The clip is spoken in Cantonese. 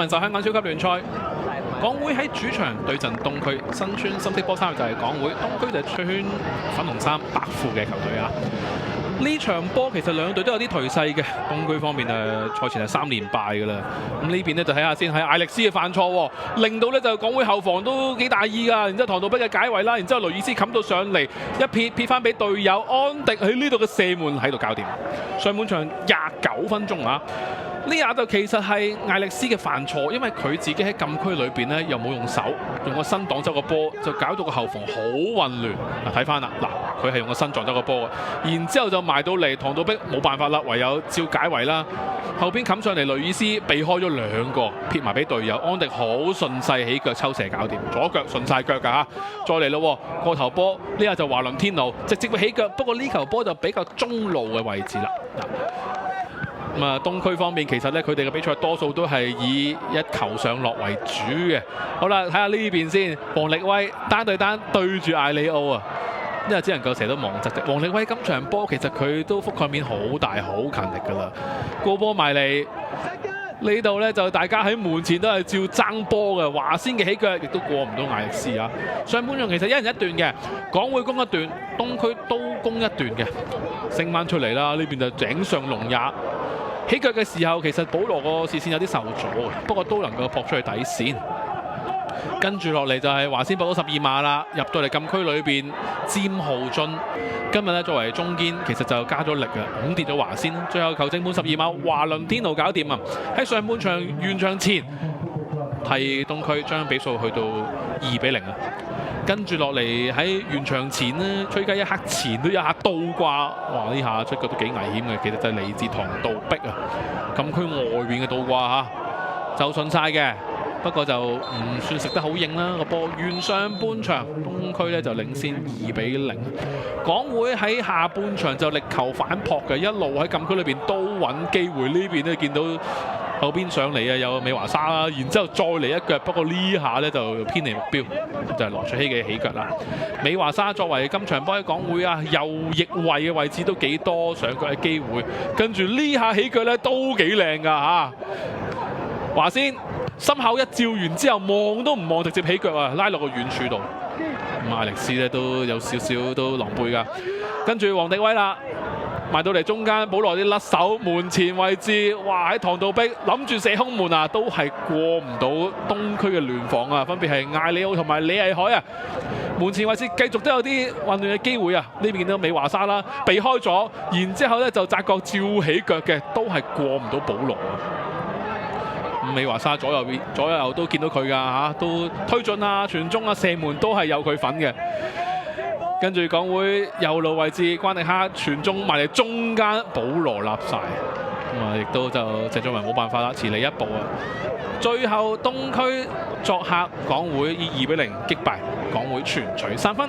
文受香港超級聯賽，港會喺主場對陣東區，身穿深色波衫就係港會，東區就係穿粉紅衫白褲嘅球隊啊！呢場波其實兩隊都有啲頹勢嘅，東區方面賽前係3連敗㗎啦。咁呢邊咧就睇下先，係艾力斯嘅犯錯，令到咧就港會後防都幾大意㗎。然之後唐道碧嘅解圍啦，然之後雷爾斯冚到上嚟，一撇翻俾隊友安迪喺呢度嘅射門喺度搞掂。上半場29分鐘啊！呢下就其實係艾力斯嘅犯錯，因為佢自己喺禁區裏邊咧又冇用手，用個身擋走個波，就搞到個後防好混亂。嗱睇翻啦，嗱佢係用個身撞走個波，然之後就埋到嚟，唐道碧冇辦法啦，唯有照解圍啦。後邊冚上嚟，雷爾斯避開咗2個，撇埋俾隊友，安迪好順勢起腳抽射搞掂，左腳順晒腳㗎嚇。再嚟咯，過頭波呢下就華倫天奴直接會起腳，不過呢球波就比較中路嘅位置啦。咁啊，東區方面其實咧，佢哋嘅比賽多數都係以一球上落為主嘅。好啦，睇下呢邊先，王力威單對單對住艾里奧啊，因為只能夠射到望側啫。王力威今場波其實佢都覆蓋面好大，好勤力㗎啦。高波埋嚟呢度咧，就大家喺門前都係照爭波嘅。華仙嘅起腳亦都過唔到艾力斯啊。上半場其實一人一段嘅，港會攻一段，東區都攻一段嘅，升翻出嚟啦。呢邊就井上龍也。起腳嘅時候，其實保羅個視線有啲受阻嘅，不過都能夠撲出去底線。跟住落嚟就係華仙博到12碼啦，入到嚟禁區裏邊，詹浩津今日咧作為中堅，其實就加咗力嘅，跌咗華仙，最後球證判12碼，華倫天奴搞掂啊！喺上半場完場前，替東區將比數去到2-0啊！跟住落嚟喺完場前呢，吹雞一刻前都有一下倒掛，哇！呢下出腳都幾危險嘅，其實就係嚟自唐道碧啊，禁區外邊嘅倒掛嚇，就順晒嘅，不過就唔算食得好硬啦個波。完上半場，東區咧就領先2-0，港會喺下半場就力求反撲嘅，一路喺禁區裏邊都揾機會，呢邊都見到。後邊上嚟啊，有美華沙啦，然之後再嚟一腳，不過呢下咧就偏離目標，就係羅卓希嘅起腳啦。美華沙作為今場波喺港會啊右翼位嘅位置都幾多上腳嘅機會，跟住呢下起腳咧都幾靚㗎嚇。華仙心口一照完之後望都唔望，直接起腳啊，拉落個遠處度。咁艾力斯咧都有少少都狼狽㗎，跟住王迪威啦。埋到嚟中間，保羅啲甩手門前位置，哇！喺唐道碧諗住射空門啊，都係過唔到東區嘅聯防啊，分別係艾里奧同埋李毅海啊。門前位置繼續都有啲混亂嘅機會啊，呢邊見到美華沙啦，避開咗，然之後咧就擲角照起腳嘅，都係過唔到保羅啊。美華沙左右都見到佢㗎嚇，都推進啊、傳中啊、射門都係有佢份嘅。跟住港會右路位置，關迪克傳中埋嚟中間，保羅立晒，咁啊亦都就謝俊文冇辦法啦，遲嚟一步啊！最後東區作客港會以2-0擊敗港會，全取3分。